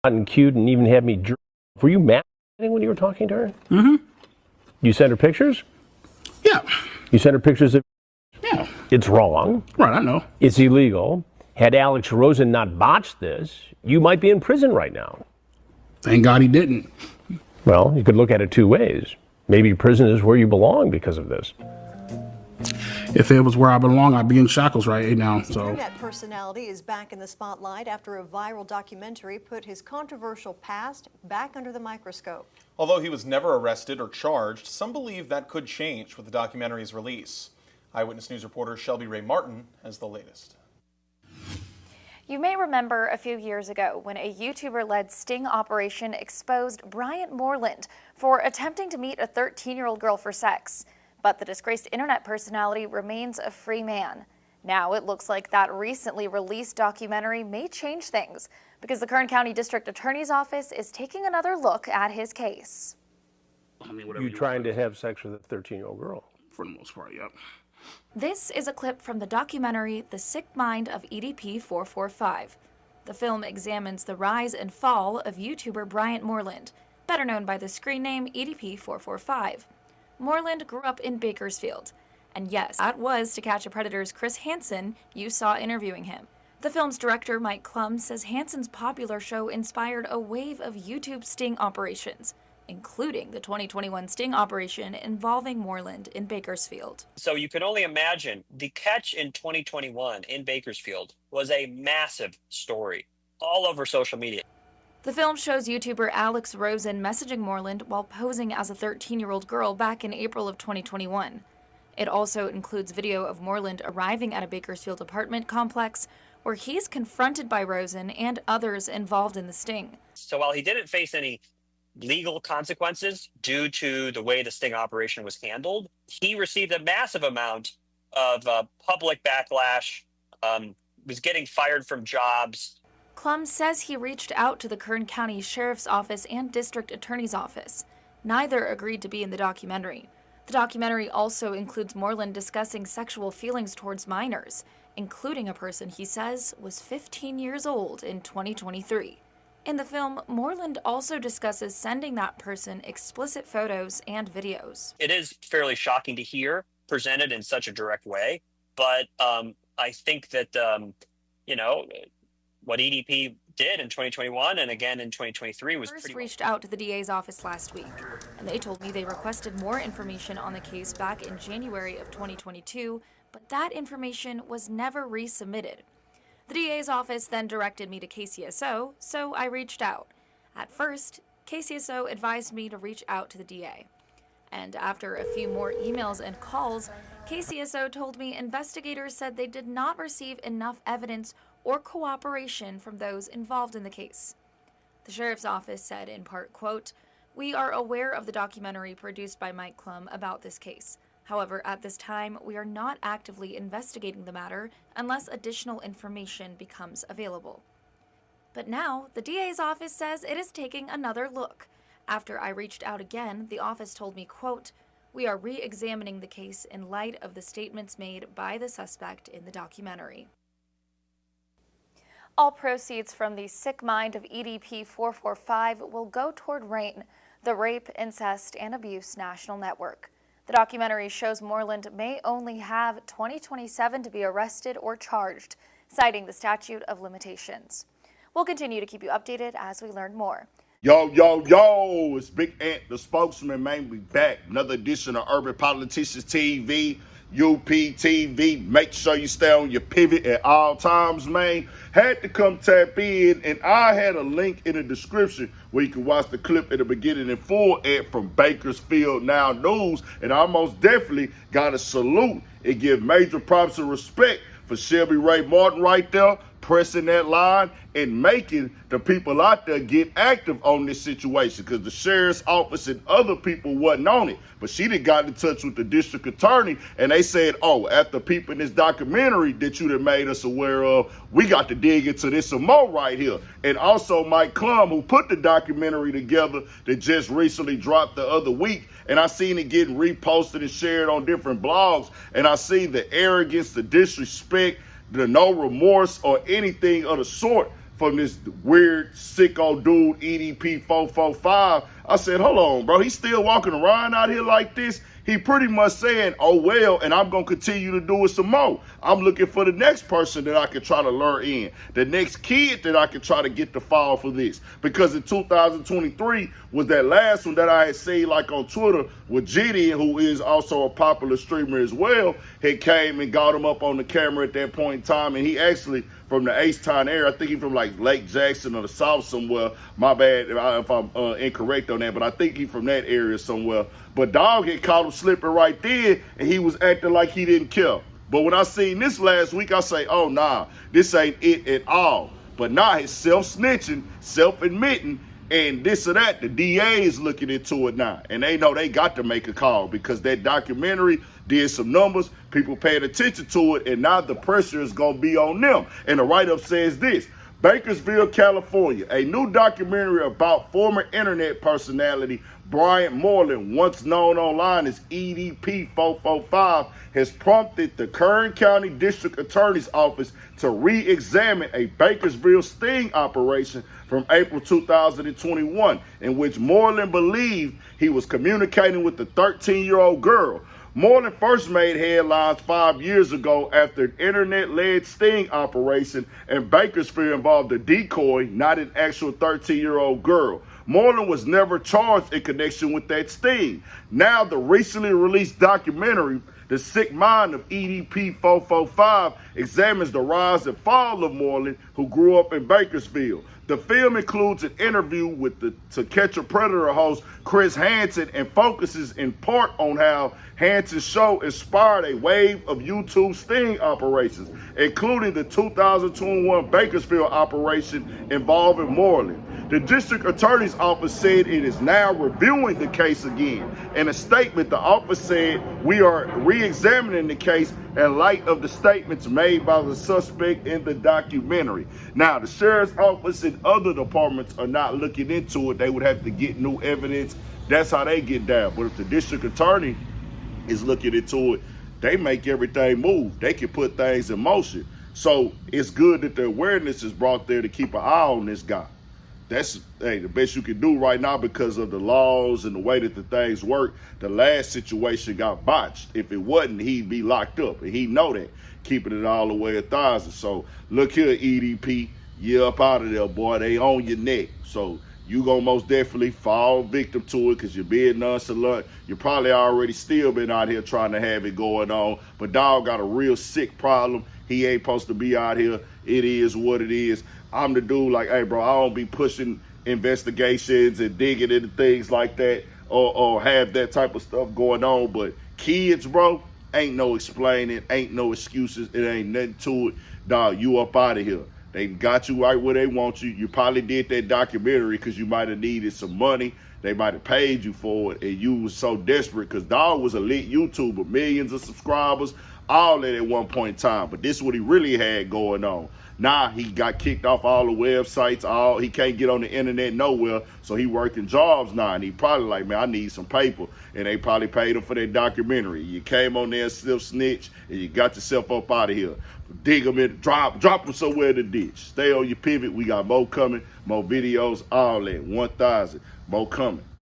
and cute and even had me jerk. Were you mad when you were talking to her? Mm-hmm. You sent her pictures? Yeah. You sent her pictures of... Yeah. It's wrong. Right, I know. It's illegal. Had Alex Rosen not botched this, you might be in prison right now. Thank God he didn't. Well, you could look at it two ways. Maybe prison is where you belong because of this. If it was where I belong, I'd be in shackles right now. So. Internet personality is back in the spotlight after a viral documentary put his controversial past back under the microscope. Although he was never arrested or charged, some believe that could change with the documentary's release. Eyewitness News reporter Shelby Ray Martin has the latest. You may remember a few years ago when a YouTuber-led sting operation exposed Bryant Moreland for attempting to meet a 13-year-old girl for sex. But the disgraced internet personality remains a free man. Now it looks like that recently released documentary may change things because the Kern County District Attorney's Office is taking another look at his case. You trying to have sex with a 13-year-old girl? For the most part, yep. This is a clip from the documentary The Sick Mind of EDP445. The film examines the rise and fall of YouTuber Bryant Moreland, better known by the screen name EDP445. Moreland grew up in Bakersfield. And yes, that was To Catch a Predator's Chris Hansen you saw interviewing him. The film's director, Mike Klum, says Hansen's popular show inspired a wave of YouTube sting operations, including the 2021 sting operation involving Moreland in Bakersfield. So you can only imagine the catch in 2021 in Bakersfield was a massive story all over social media. The film shows YouTuber Alex Rosen messaging Moreland while posing as a 13-year-old girl back in April of 2021. It also includes video of Moreland arriving at a Bakersfield apartment complex where he's confronted by Rosen and others involved in the sting. So while he didn't face any legal consequences due to the way the sting operation was handled, he received a massive amount of public backlash, was getting fired from jobs. Klum says he reached out to the Kern County Sheriff's Office and District Attorney's Office. Neither agreed to be in the documentary. The documentary also includes Moreland discussing sexual feelings towards minors, including a person he says was 15 years old in 2023. In the film, Moreland also discusses sending that person explicit photos and videos. It is fairly shocking to hear presented in such a direct way, but I think that, what EDP did in 2021 and again in 2023 was First pretty... reached out to the DA's office last week, and they told me they requested more information on the case back in January of 2022, but that information was never resubmitted. The DA's office then directed me to KCSO, so I reached out. At first, KCSO advised me to reach out to the DA. And after a few more emails and calls, KCSO told me investigators said they did not receive enough evidence or cooperation from those involved in the case. The sheriff's office said in part, quote, "We are aware of the documentary produced by Mike Klum about this case. However, at this time, we are not actively investigating the matter unless additional information becomes available." But now, the DA's office says it is taking another look. After I reached out again, the office told me, quote, "We are re-examining the case in light of the statements made by the suspect in the documentary." All proceeds from the Sick Mind of EDP445 will go toward RAIN, the Rape, Incest, and Abuse National Network. The documentary shows Moreland may only have 2027 to be arrested or charged, citing the statute of limitations. We'll continue to keep you updated as we learn more. Yo, yo, yo, it's Big Ant, the spokesman, man. We back. Another edition of Urban Politicians TV, UPTV. Make sure you stay on your pivot at all times, man. Had to come tap in, and I had a link in the description where you can watch the clip at the beginning in full ad from Bakersfield Now News. And I most definitely got to salute and give major props and respect for Shelby Ray Martin right there, pressing that line and making the people out there get active on this situation, because the sheriff's office and other people wasn't on it. But she done got in touch with the district attorney, and they said, oh, after peeping this documentary that you done made us aware of, we got to dig into this some more right here. And also Mike Klum, who put the documentary together that just recently dropped the other week, and I seen it getting reposted and shared on different blogs, and I see the arrogance, the disrespect, the no remorse or anything of the sort from this weird sicko dude EDP445. I said, hold on, bro. He's still walking around out here like this. He pretty much saying, oh, well, and I'm going to continue to do it some more. I'm looking for the next person that I can try to lure in, the next kid that I can try to get to fall for this. Because in 2023 was that last one that I had seen like on Twitter with Gideon, who is also a popular streamer as well, had came and got him up on the camera at that point in time. And he actually, from the H-Town area, I think he's from like Lake Jackson or the South somewhere. My bad if I'm incorrect on that, but I think he's from that area somewhere. But dog had caught him slipping right there, and he was acting like he didn't care. But when I seen this last week, I say, oh, nah, this ain't it at all. But now he's self-snitching, self-admitting, and this or that. The DA is looking into it now, and they know they got to make a call because that documentary did some numbers, people paying attention to it, and now the pressure is going to be on them. And the write-up says this: Bakersville, California, a new documentary about former internet personality Bryant Moreland, once known online as EDP445, has prompted the Kern County District Attorney's Office to re-examine a Bakersville sting operation from April 2021, in which Moreland believed he was communicating with the 13-year-old girl. Moreland first made headlines 5 years ago after an internet-led sting operation in Bakersfield involved a decoy, not an actual 13-year-old girl. Moreland was never charged in connection with that sting. Now, the recently released documentary, The Sick Mind of EDP445, examines the rise and fall of Moreland, who grew up in Bakersfield. The film includes an interview with the To Catch a Predator host Chris Hansen and focuses in part on how Hansen's show inspired a wave of YouTube sting operations, including the 2021 Bakersfield operation involving Moreland. The district attorney's office said it is now reviewing the case again. In a statement, the office said, we are re-examining the case in light of the statements made by the suspect in the documentary. Now, the sheriff's office and other departments are not looking into it. They would have to get new evidence. That's how they get down. But if the district attorney is looking into it, they make everything move. They can put things in motion. So it's good that the awareness is brought there to keep an eye on this guy. That's the best you can do right now because of the laws and the way that the things work. The last situation got botched. If it wasn't, he'd be locked up, and he know that, keeping it all the way 1,000. So look here, EDP, you up out of there, boy. They on your neck. So you gonna most definitely fall victim to it because you're being nonchalant. You probably already still been out here trying to have it going on. But dog got a real sick problem. He ain't supposed to be out here. It is what it is. I'm the dude like, hey, bro, I don't be pushing investigations and digging into things like that or have that type of stuff going on. But kids, bro, ain't no explaining, ain't no excuses. It ain't nothing to it. Dog, you up out of here. They got you right where they want you. You probably did that documentary because you might have needed some money. They might have paid you for it, and you was so desperate because dog was a lit YouTuber, millions of subscribers, all that at one point in time. But this is what he really had going on. Nah, he got kicked off all the websites. He can't get on the internet nowhere, so he working jobs now. And he probably like, man, I need some paper. And they probably paid him for that documentary. You came on there and still snitch, and you got yourself up out of here. Dig him in, drop him somewhere in the ditch. Stay on your pivot. We got more coming, more videos, all that. 1,000, more coming.